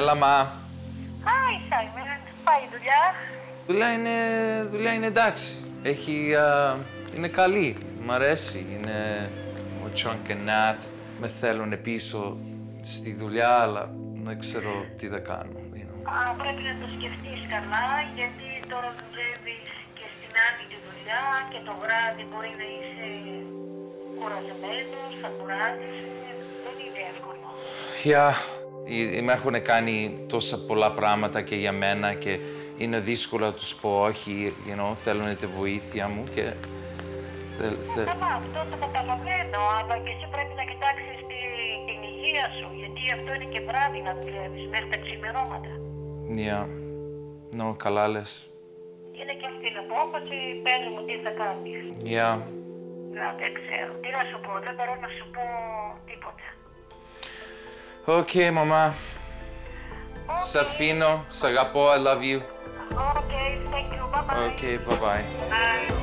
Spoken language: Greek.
Έλα, μα. Hi, Simon. Πάει η Δουλειά είναι εντάξει. Είναι καλή. Μ' αρέσει. Είναι ο Chunk και Nat. Με θέλουν πίσω στη δουλειά, αλλά δεν ξέρω τι θα κάνω. Πρέπει να το σκεφτείς καλά, γιατί τώρα δουλεύεις και στην άλλη τη δουλειά και το βράδυ μπορεί να είσαι κουρασμένος, θα κουράζεις. Δεν είναι εύκολο. Με έχουν κάνει τόσα πολλά πράγματα και για μένα και είναι δύσκολο να τους πω όχι, θέλουν τη βοήθεια μου και... Καλά, αυτό το καταλαβαίνω, αλλά και εσύ πρέπει να κοιτάξεις την υγεία σου, γιατί αυτό είναι και βράδυ να δουλεύεις μέχρι τα ξημερώματα. Καλά λες. Είναι και αυτή την απόφαση, πες μου τι θα κάνεις. Δεν ξέρω, τι να σου πω, δεν μπορώ να σου πω τίποτα. Okay, μαμά. Σ' αφήνω, σ' αγαπώ, I love you. Okay, thank you, bye-bye. Okay, bye-bye. Bye.